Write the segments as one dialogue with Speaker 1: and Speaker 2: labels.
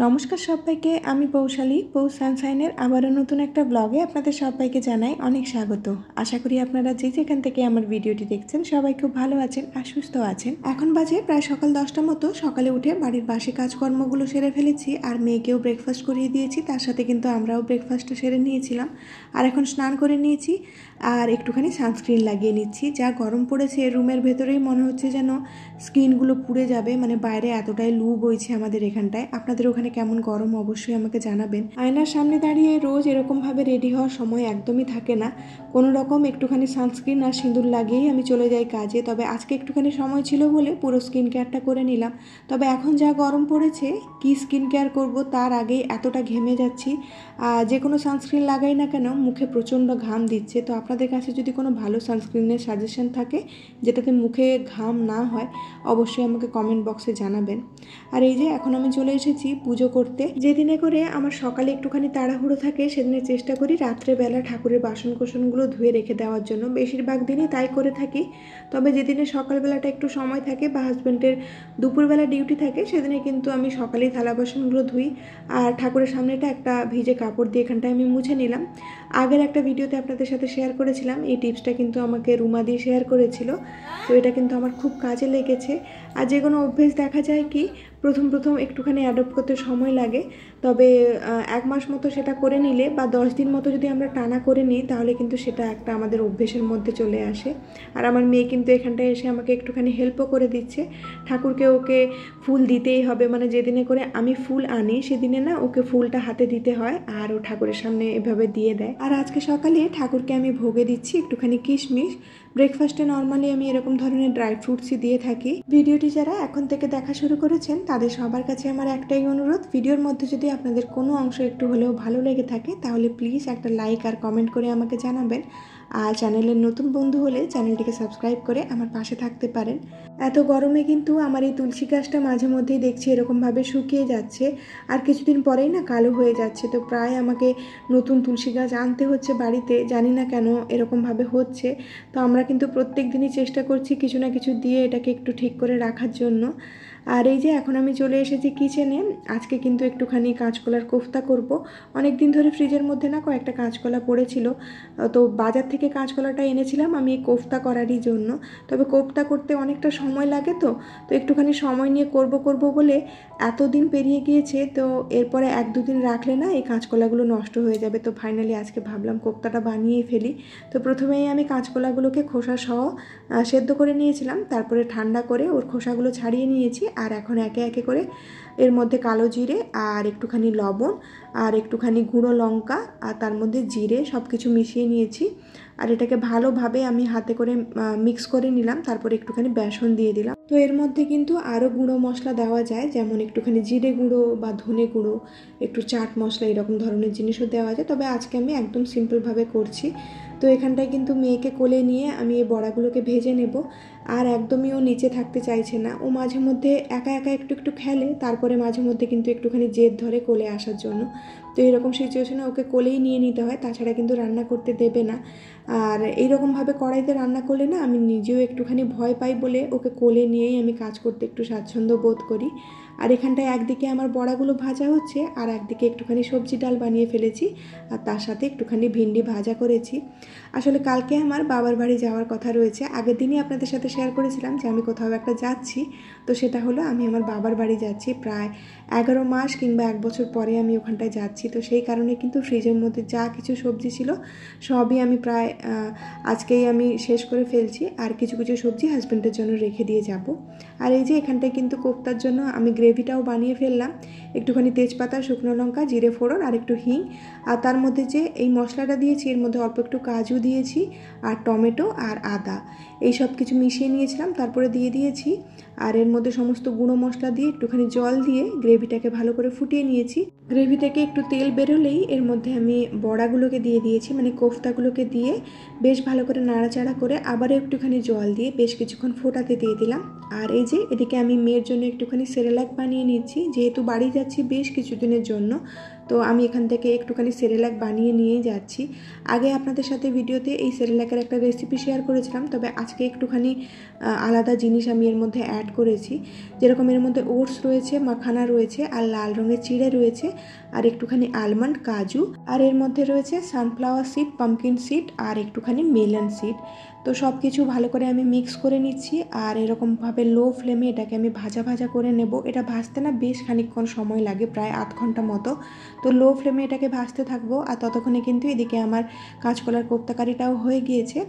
Speaker 1: নমস্কার সবাইকে, আমি পৌশালী সানশাইনের আবারও নতুন একটা ব্লগে আপনাদের সবাইকে জানাই অনেক স্বাগত। আশা করি আপনারা যে যেখান থেকে আমার ভিডিওটি দেখছেন সবাই খুব ভালো আছেন আর সুস্থ আছেন। এখন বাজে প্রায় সকাল 10টার মতো। সকালে উঠে বাড়ির বাসি কাজকর্মগুলো সেরে ফেলেছি আর মেয়েকেও ব্রেকফাস্ট করিয়ে দিয়েছি, তার সাথে কিন্তু আমরাও ব্রেকফাস্টটা সেরে নিয়েছিলাম। আর এখন স্নান করে নিয়েছি আর একটুখানি সানস্ক্রিন লাগিয়ে নিচ্ছি। যা গরম পড়েছে রুমের ভেতরেই মনে হচ্ছে যেন স্কিনগুলো পুড়ে যাবে, মানে বাইরে এতটাই লু বইছে আমাদের এখানটায়। আপনাদের ওখানে কেমন গরম অবশ্যই আমাকে জানাবেন। আয়নার সামনে দাঁড়িয়ে রোজ এরকমভাবে রেডি হওয়ার সময় একদমই থাকে না। কোনো রকম একটুখানি সানস্ক্রিন আর সিঁদুর লাগিয়েই আমি চলে যাই কাজে। তবে আজকে একটুখানি সময় ছিল বলে পুরো স্কিন কেয়ারটা করে নিলাম। তবে এখন যা গরম পড়েছে কি স্কিন কেয়ার করব, তার আগেই এতটা ঘেমে যাচ্ছি। যে কোনো সানস্ক্রিন লাগাই না কেন মুখে প্রচণ্ড ঘাম দিচ্ছে। তো আপনাদের কাছে যদি কোনো ভালো সানস্ক্রিনের সাজেশন থাকে যেটাতে মুখে ঘাম না হয় অবশ্যই আমাকে কমেন্ট বক্সে জানাবেন। আর এই যে এখন আমি চলে এসেছি পুজো করতে। যেদিনে করে আমার সকালে একটুখানি তাড়াহুড়ো থাকে সেদিনে চেষ্টা করি রাত্রেবেলা ঠাকুরের বাসন কোসনগুলো ধুয়ে রেখে দেওয়ার জন্য। বেশিরভাগ দিনই তাই করে থাকি। তবে যেদিনে সকালবেলাটা একটু সময় থাকে বা হাজব্যান্ডের দুপুরবেলা ডিউটি থাকে সেদিনে কিন্তু আমি সকালেই থালা বাসনগুলো ধুই। আর ঠাকুরের সামনেটা একটা ভিজে কাপড় দিয়ে এখানটায় আমি মুছে নিলাম। আগের একটা ভিডিওতে আপনাদের সাথে শেয়ার করেছিলাম, এই টিপসটা কিন্তু আমাকে রুমা দিয়ে শেয়ার করেছিল। তো এটা কিন্তু আমার খুব কাজে লেগেছে। আর যে কোনো অভ্যেস দেখা যায় কি প্রথম একটুখানি অ্যাডপ্ট করতে সময় লাগে। তবে 1 মাস মতো সেটা করে নিলে বা 10 দিন মতো যদি আমরা টানা করে নিই তাহলে কিন্তু সেটা একটা আমাদের অভ্যেসের মধ্যে চলে আসে। আর আমার মেয়ে কিন্তু এখানটায় এসে আমাকে একটুখানি হেল্পও করে দিচ্ছে। ঠাকুরকে ওকে ফুল দিতেই হবে, মানে যেদিনে করে আমি ফুল আনি সেদিনে না ওকে ফুলটা হাতে দিতে হয় আর ও ঠাকুরের সামনে এভাবে দিয়ে দেয়। আর আজকে সকালে ঠাকুরকে আমি ভোগে দিচ্ছি একটুখানি কিশমিশ। ব্রেকফাস্টে নর্মালি আমি এরকম ধরনের ড্রাই ফ্রুটসই দিয়ে থাকি। ভিডিওটি যারা এখন থেকে দেখা শুরু করেছেন তাদের সবার কাছে আমার একটাই অনুরোধ, ভিডিওর মধ্যে যদি আপনাদের কোনো অংশ একটু হলেও ভালো লেগে থাকে তাহলে প্লিজ একটা লাইক আর কমেন্ট করে আমাকে জানাবেন। আর চ্যানেলের নতুন বন্ধু হলে চ্যানেলটিকে সাবস্ক্রাইব করে আমার পাশে থাকতে পারেন। এত গরমে কিন্তু আমার এই তুলসী গাছটা মাঝে মধ্যেই দেখছি এরকমভাবে শুকিয়ে যাচ্ছে আর কিছুদিন পরেই না কালো হয়ে যাচ্ছে। তো প্রায় আমাকে নতুন তুলসী গাছ আনতে হচ্ছে বাড়িতে, জানি না কেন এরকমভাবে হচ্ছে। তো আমরা কিন্তু প্রত্যেক দিনই চেষ্টা করছি কিছু না কিছু দিয়ে এটাকে একটু ঠিক করে রাখার জন্য। আর এই যে এখন আমি চলে এসেছি কিচেনে। আজকে কিন্তু একটুখানি কাঁচকলার কোফতা করব। অনেক দিন ধরে ফ্রিজের মধ্যে না কয়েকটা কাঁচকলা পড়েছিল, তো বাজার থেকে কাঁচকলাটা এনেছিলাম আমি এই কোফতা করারই জন্য। তবে কোফতা করতে অনেকটা সময় লাগে, তো একটুখানি সময় নিয়ে করব বলে এতদিন পেরিয়ে গিয়েছে। তো এরপরে 1-2 দিন রাখলে না এই কাঁচকলাগুলো নষ্ট হয়ে যাবে। তো ফাইনালি আজকে ভাবলাম কোফতাটা বানিয়েই ফেলি। তো প্রথমেই আমি কাঁচকলাগুলোকে খোসা সহ সেদ্ধ করে নিয়েছিলাম, তারপরে ঠান্ডা করে ওর খোসাগুলো ছাড়িয়ে নিয়েছি। আর এখন একে একে করে এর মধ্যে কালো জিরে আর একটুখানি লবণ আর একটুখানি গুঁড়ো লঙ্কা আর তার মধ্যে জিরে সব কিছু মিশিয়ে নিয়েছি। আর এটাকে ভালোভাবে আমি হাতে করে মিক্স করে নিলাম। তারপরে একটুখানি বেসন দিয়ে দিলাম। তো এর মধ্যে কিন্তু আরও গুঁড়ো মশলা দেওয়া যায়, যেমন একটুখানি জিরে গুঁড়ো বা ধনে গুঁড়ো, একটু চাট মশলা, এরকম ধরনের জিনিসও দেওয়া যায়। তবে আজকে আমি একদম সিম্পলভাবে করছি। তো এখানটায় কিন্তু মেয়েকে কোলে নিয়ে আমি এই বড়াগুলোকে ভেজে নেব। আর একদমই ও নিচে থাকতে চাইছে না, ও মাঝে মধ্যে একা একা একটু খেলে, তারপরে মাঝে মধ্যে কিন্তু একটুখানি জেদ ধরে কোলে আসার জন্য। তো এরকম সিচুয়েশনে ওকে কোলেই নিয়ে নিতে হয়, তাছাড়া কিন্তু রান্না করতে দেবে না। আর এইরকমভাবে কড়াইতে রান্না করলে না আমি নিজেও একটুখানি ভয় পাই বলে ওকে কোলে নিয়েই আমি কাজ করতে একটু স্বাচ্ছন্দ্য বোধ করি। আর এখানটায় একদিকে আমার বড়াগুলো ভাজা হচ্ছে আর একদিকে একটুখানি সবজি ডাল বানিয়ে ফেলেছি আর তার সাথে একটুখানি ভিন্ডি ভাজা করেছি। আসলে কালকে আমার বাবার বাড়ি যাওয়ার কথা রয়েছে। আগের দিনই আপনাদের সাথে শেয়ার করেছিলাম যে আমি কোথাও একটা যাচ্ছি। তো সেটা হলো আমি আমার বাবার বাড়ি যাচ্ছি। প্রায় 11 মাস কিংবা 1 বছর পরে আমি ওখানটায় যাচ্ছি। তো সেই কারণে কিন্তু ফ্রিজের মধ্যে যা কিছু সবজি ছিল সবই আমি প্রায় আজকেই আমি শেষ করে ফেলছি। আর কিছু কিছু সবজি হাজব্যান্ডের জন্য রেখে দিয়ে যাব। আর এই যে এখানটায় কিন্তু কোফতার জন্য আমি গ্রেভিটাও বানিয়ে ফেললাম। একটুখানি তেজপাতা, শুকনো লঙ্কা, জিরে ফোড়ন আর একটু হিং। আর তার মধ্যে যে এই মশলাটা দিয়েছি এর মধ্যে অল্প একটু কাজু দিয়েছি আর টমেটো আর আদা, এই সব কিছু মিশিয়ে নিয়েছিলাম, তারপরে দিয়ে দিয়েছি। আর এর মধ্যে সমস্ত গুঁড়ো মশলা দিয়ে একটুখানি জল দিয়ে গ্রেভিটাকে ভালো করে ফুটিয়ে নিয়েছি। গ্রেভি থেকে একটু তেল বেরোলেই এর মধ্যে আমি বড়াগুলোকে দিয়ে দিয়েছি, মানে কোফতাগুলোকে দিয়ে বেশ ভালো করে নাড়াচাড়া করে আবারও একটুখানি জল দিয়ে বেশ কিছুক্ষণ ফোটাতে দিয়ে দিলাম। আর এই যে এদিকে আমি মেয়ের জন্য একটুখানি সেরেলাক বানিয়ে নিচ্ছি, যেহেতু বাড়ি যাচ্ছি বেশ কিছুদিনের জন্য। তো আমি এখান থেকে একটুখানি সেরেলাক বানিয়ে নিয়েই যাচ্ছি। আগে আপনাদের সাথে ভিডিওতে এই সেরেলাকের একটা রেসিপি শেয়ার করেছিলাম, তবে আজকে একটুখানি আলাদা জিনিস আমি এর মধ্যে অ্যাড করেছি। যেরকম এর মধ্যে ওটস রয়েছে, মাখানা রয়েছে, আর লাল রঙের চিড়ে রয়েছে, আর একটুখানি আলমন্ড, কাজু, আর এর মধ্যে রয়েছে সানফ্লাওয়ার সিড, পাম্পকিন সিড, আর একটুখানি মেলন সিড। তো সব কিছু ভালো করে আমি মিক্স করে নিচ্ছি, আর এরকমভাবে লো ফ্লেমে এটাকে আমি ভাজা ভাজা করে নেব। এটা ভাজতে না বেশ খানিকক্ষণ সময় লাগে, প্রায় আধ ঘন্টা মতো। তো লো ফ্লেমে এটাকে ভাজতে থাকবো, আর ততক্ষণে কিন্তু এদিকে আমার কাঁচকলার কোপ্তাকারিটাও হয়ে গিয়েছে।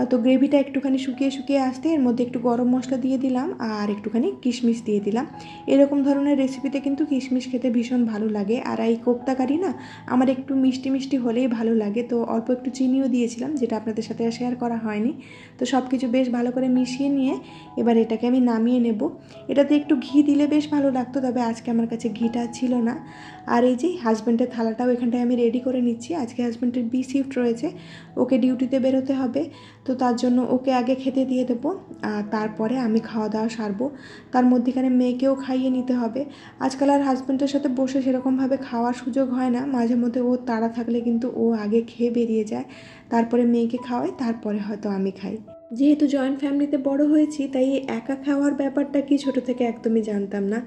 Speaker 1: তো গ্রেভিটা একটুখানি শুকিয়ে শুকিয়ে আসতে এর মধ্যে একটু গরম মশলা দিয়ে দিলাম, আর একটুখানি কিশমিশ দিয়ে দিলাম। এরকম ধরনের রেসিপিতে কিন্তু কিশমিশ খেতে ভীষণ ভালো লাগে। আর এই কোপ্তাকারি না আমার একটু মিষ্টি মিষ্টি হলেই ভালো লাগে, তো অল্প একটু চিনিও দিয়েছিলাম, যেটা আপনাদের সাথে শেয়ার করা হয়নি। তো সব কিছু বেশ ভালো করে মিশিয়ে নিয়ে এবার এটাকে আমি নামিয়ে নেব। এটাতে একটু ঘি দিলে বেশ ভালো লাগতো, তবে আজকে আমার কাছে ঘিটা ছিল না। আর এই যে হাজব্যান্ডের থালাটাও এখানটায় আমি রেডি করে নিচ্ছি। আজকে হাজব্যান্ডের বি শিফট রয়েছে, ওকে ডিউটিতে বেরোতে হবে, তো তার জন্য ওকে আগে খেতে দিয়ে দেবো, আর তারপরে আমি খাওয়া দাওয়া সারবো। তার মধ্যেখানে মেয়েকেও খাইয়ে নিতে হবে। আজকাল আর হাজব্যান্ডের সাথে বসে সেরকমভাবে খাওয়ার সুযোগ হয় না, মাঝে মধ্যে ও তাড়া থাকলে কিন্তু ও আগে খেয়ে বেরিয়ে যায়, তারপরে মেয়েকে খাওয়ায়, তারপরে হয়তো আমি খাই। যেহেতু জয়েন্ট ফ্যামিলিতে বড় হয়েছি, তাই একা খাওয়ার ব্যাপারটা কি ছোট থেকে একদমই জানতাম না,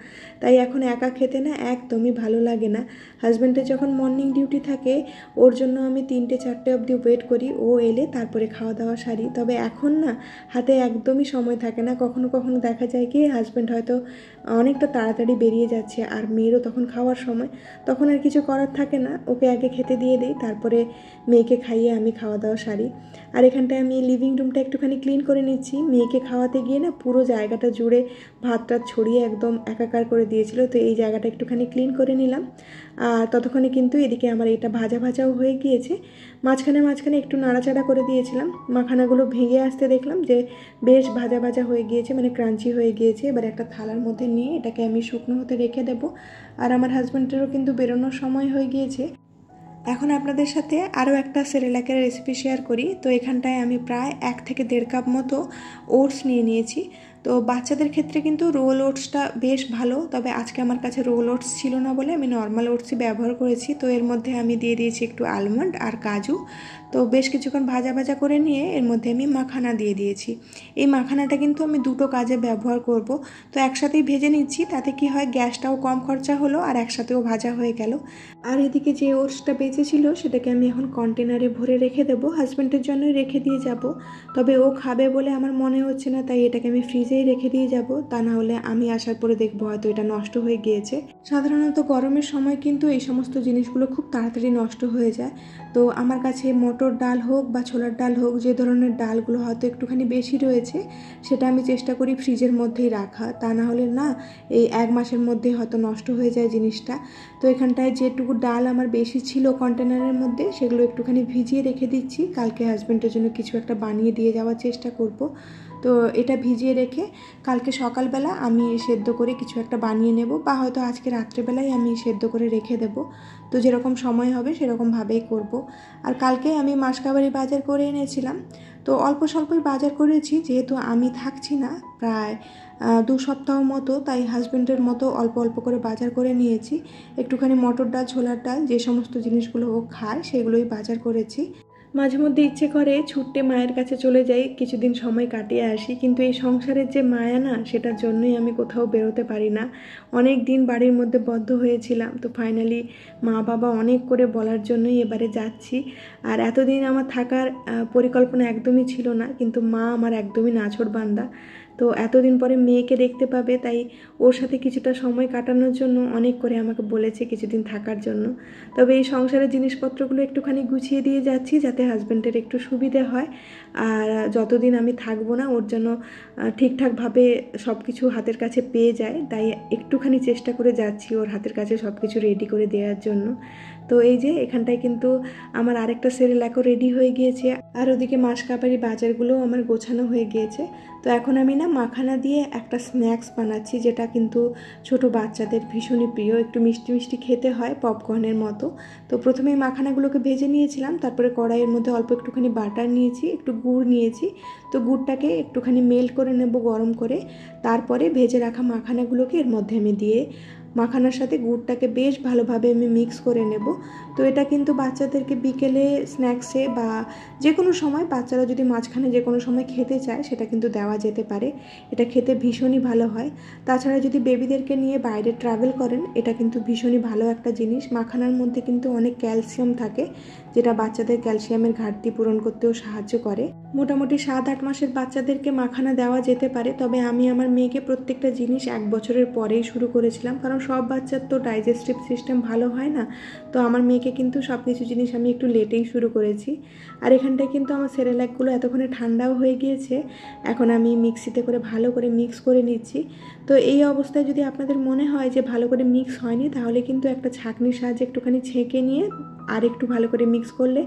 Speaker 1: তাই এখন একা খেতে না একদমই ভালো লাগে না। হাজব্যান্ডের যখন মর্নিং ডিউটি থাকে, ওর জন্য আমি 3টে-4টে অবধি ওয়েট করি, ও এলে তারপরে খাওয়া দাওয়া সারি। তবে এখন না হাতে একদমই সময় থাকে না। কখনো কখনো দেখা যায় কি হাজব্যান্ড হয়তো অনেকটা তাড়াতাড়ি বেরিয়ে যাচ্ছে, আর মেয়েরও তখন খাওয়ার সময়, তখন আর কিছু করার থাকে না, ওকে আগে খেতে দিয়ে দিই, তারপরে মেয়েকে খাইয়ে আমি খাওয়া দাওয়া সারি। আর এখানটায় আমি লিভিং রুমটা একটুখানি ক্লিন করে নিচ্ছি। মেয়েকে খাওয়াতে গিয়ে না পুরো জায়গাটা জুড়ে ভাতটা ছড়িয়ে একদম একাকার করে দিয়েছিল, তো এই জায়গাটা একটুখানি ক্লিন করে নিলাম। আর ততক্ষণে কিন্তু এদিকে আমার এটা ভাজা ভাজাও হয়ে গিয়েছে। মাঝখানে মাঝখানে একটু নাড়াচাড়া করে দিয়েছিলাম, মাখানাগুলো ভেঙে আসতে দেখলাম যে বেশ ভাজা ভাজা হয়ে গিয়েছে, মানে ক্রাঞ্চি হয়ে গিয়েছে। এবার একটা থালার মধ্যে নিয়ে এটাকে আমি শুকনো হতে রেখে দেবো। আর আমার হাজব্যান্ডেরও কিন্তু বেরোনোর সময় হয়ে গিয়েছে। এখন আপনাদের সাথে আরও একটা সেরেলাকের রেসিপি শেয়ার করি। তো এখানটায় আমি প্রায় 1 থেকে 1.5 কাপ মতো ওটস নিয়ে নিয়েছি। তো বাচ্চাদের ক্ষেত্রে কিন্তু রোল ওটসটা বেশ ভালো, তবে আজকে আমার কাছে রোল ওটস ছিল না বলে আমি নর্মাল ওটসই ব্যবহার করেছি। তো এর মধ্যে আমি দিয়ে দিয়েছি একটু আলমন্ড আর কাজু। তো বেশ কিছুক্ষণ ভাজা ভাজা করে নিয়ে এর মধ্যে আমি মাখানা দিয়ে দিয়েছি। এই মাখানাটা কিন্তু আমি দুটো কাজে ব্যবহার করব, তো একসাথেই ভেজে নিচ্ছি, তাতে কি হয় গ্যাসটাও কম খরচা হলো আর একসাথেও ভাজা হয়ে গেল। আর এদিকে যে ওটসটা বেঁচেছিল সেটাকে আমি এখন কন্টেনারে ভরে রেখে দেবো, হাজব্যান্ডের জন্যই রেখে দিয়ে যাব। তবে ও খাবে বলে আমার মনে হচ্ছে না, তাই এটাকে আমি ফ্রিজেই রেখে দিয়ে যাব, তা না হলে আমি আসার পরে দেখবো হয়তো এটা নষ্ট হয়ে গিয়েছে। সাধারণত গরমের সময় কিন্তু এই সমস্ত জিনিসগুলো খুব তাড়াতাড়ি নষ্ট হয়ে যায়। তো আমার কাছে মটর ডাল হোক বা ছোলার ডাল হোক, যে ধরনের ডালগুলো হয়তো একটুখানি বেশি রয়েছে, সেটা আমি চেষ্টা করি ফ্রিজের মধ্যেই রাখা, তা না হলে না এই 1 মাসের মধ্যে হয়তো নষ্ট হয়ে যায় জিনিসটা। তো এখানটায় যেটুকু ডাল আমার বেশি ছিল কন্টেনারের মধ্যে, সেগুলো একটুখানি ভিজিয়ে রেখে দিচ্ছি, কালকে হাজব্যান্ডের জন্য কিছু একটা বানিয়ে দিয়ে যাওয়ার চেষ্টা করব। তো এটা ভিজিয়ে রেখে কালকে সকালবেলা আমি সেদ্ধ করে কিছু একটা বানিয়ে নেব, বা হয়তো আজকে রাত্রেবেলায় আমি সেদ্ধ করে রেখে দেব। তো যেরকম সময় হবে সেরকমভাবেই করব। আর কালকে আমি মাসকাবারি বাজার করে এনেছিলাম, তো অল্প স্বল্পই বাজার করেছি, যেহেতু আমি থাকছি না প্রায় 2 সপ্তাহ মতো, তাই হাজব্যান্ডের মতো অল্প অল্প করে বাজার করে নিয়েছি। একটুখানি মটর ডাল, ছোলার ডাল, যে সমস্ত জিনিসগুলো ও খায় সেগুলোই বাজার করেছি। মাঝে মধ্যে ইচ্ছে করে ছুট্টে মায়ের কাছে চলে যাই, কিছুদিন সময় কাটিয়ে আসি, কিন্তু এই সংসারের যে মায়া না, সেটার জন্যই আমি কোথাও বেরোতে পারি না। অনেক দিন বাড়ির মধ্যে বদ্ধ হয়েছিলাম, তো ফাইনালি মা বাবা অনেক করে বলার জন্যই এবারে যাচ্ছি। আর এতদিন আমার থাকার পরিকল্পনা একদমই ছিল না, কিন্তু মা আমার একদমই নাছোড়বান্দা। তো এতদিন পরে মেয়েকে দেখতে পাবে, তাই ওর সাথে কিছুটা সময় কাটানোর জন্য অনেক করে আমাকে বলেছে কিছুদিন থাকার জন্য। তবে এই সংসারের জিনিসপত্রগুলো একটুখানি গুছিয়ে দিয়ে যাচ্ছি, যাতে হাজব্যান্ডের একটু সুবিধে হয়। আর যতদিন আমি থাকবো না, ওর জন্য ঠিকঠাকভাবে সব কিছু হাতের কাছে পেয়ে যায়, তাই একটুখানি চেষ্টা করে যাচ্ছি ওর হাতের কাছে সব কিছু রেডি করে দেওয়ার জন্য। তো এই যে এখানটায় কিন্তু আমার আরেকটা সেরেলাকও রেডি হয়ে গিয়েছে, আর ওদিকে মাসকাবারি বাজারগুলোও আমার গোছানো হয়ে গিয়েছে। তো এখন আমি না মাখানা দিয়ে একটা স্ন্যাক্স বানাচ্ছি, যেটা কিন্তু ছোট বাচ্চাদের ভীষণই প্রিয়, একটু মিষ্টি মিষ্টি খেতে হয়, পপকর্নের মতো। তো প্রথমেই মাখানাগুলোকে ভেজে নিয়েছিলাম, তারপরে কড়াইয়ের মধ্যে অল্প একটুখানি বাটার নিয়েছি, একটু গুড় নিয়েছি। তো গুড়টাকে একটুখানি মেল্ট করে নেব গরম করে, তারপরে ভেজে রাখা মাখানাগুলোকে এর মধ্যে আমি দিয়ে মাখানার সাথে গুড়টাকে বেশ ভালোভাবে আমি মিক্স করে নেব। তো এটা কিন্তু বাচ্চাদেরকে বিকেলে স্ন্যাক্সে বা যে কোনো সময় বাচ্চারা যদি মাঝখানে যে কোনো সময় খেতে চায় সেটা কিন্তু দেওয়া যেতে পারে। এটা খেতে ভীষণই ভালো হয়। তাছাড়া যদি বেবিদেরকে নিয়ে বাইরে ট্রাভেল করেন, এটা কিন্তু ভীষণই ভালো একটা জিনিস। মাখানার মধ্যে কিন্তু অনেক ক্যালসিয়াম থাকে, যেটা বাচ্চাদের ক্যালসিয়ামের ঘাটতি পূরণ করতেও সাহায্য করে। মোটামুটি 7-8 মাসের বাচ্চাদেরকে মাখানা দেওয়া যেতে পারে, তবে আমি আমার মেয়েকে প্রত্যেকটা জিনিস 1 বছরের পরেই শুরু করেছিলাম, কারণ সব বাচ্চার তো ডাইজেস্টিভ সিস্টেম ভালো হয় না। তো আমার মেয়েকে কিন্তু সব কিছু জিনিস আমি একটু লেটেই শুরু করেছি। আর এখানটায় কিন্তু আমার সেরেল্যাকগুলো এতক্ষণে ঠান্ডাও হয়ে গিয়েছে। এখন আমি মিক্সিতে করে ভালো করে মিক্স করে নিচ্ছি। তো এই অবস্থায় যদি আপনাদের মনে হয় যে ভালো করে মিক্স হয়নি, তাহলে কিন্তু একটা ছাঁকনির সাহায্যে একটুখানি ছেঁকে নিয়ে আর একটু ভালো করে মিক্স করলে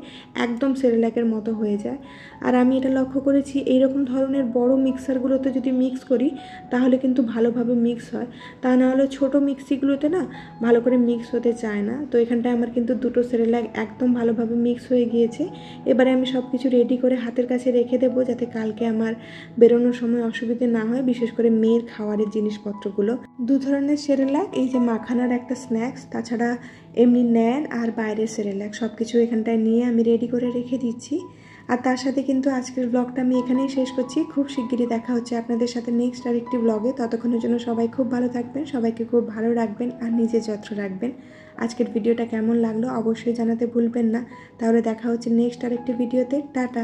Speaker 1: একদম সেরেল্যাকের মতো হয়ে যায়। আর আমি এটা লক্ষ্য করেছি, এইরকম ধরনের বড় মিক্সারগুলোতে যদি মিক্স করি তাহলে কিন্তু ভালোভাবে মিক্স হয়। তা না হলে ছোটো মিক্সিগুলোতে না ভালো করে মিক্স হতে চায় না। তো এখানটায় আমার কিন্তু দুটো সেরেল্যাক একদম ভালোভাবে মিক্স হয়ে গিয়েছে। এবারে আমি সব কিছু রেডি করে হাতের কাছে রেখে দেবো, যাতে কালকে আমার বেরোনোর সময় অসুবিধে না হয়, বিশেষ করে মেয়ের খাওয়ারের জিনিসপত্রগুলো। 2 ধরনের সেরেল্যাক, এই যে মাখানার একটা স্ন্যাক্স, তাছাড়া এমনি ন্যান আর বাইরের সেরেল্যাক, সব কিছু এখানটায় নিয়ে আমি রেডি করে রেখে দিচ্ছি। আর তার সাথে কিন্তু আজকের ব্লগটা আমি এখানেই শেষ করছি। খুব শিগগিরই দেখা হচ্ছে আপনাদের সাথে নেক্সট আরেকটি ব্লগে। ততক্ষণের জন্য সবাই খুব ভালো থাকবেন, সবাইকে খুব ভালো রাখবেন আর নিজের যত্ন রাখবেন। আজকের ভিডিওটা কেমন লাগলো অবশ্যই জানাতে ভুলবেন না। তাহলে দেখা হচ্ছে নেক্সট আরেকটি ভিডিওতে। টাটা।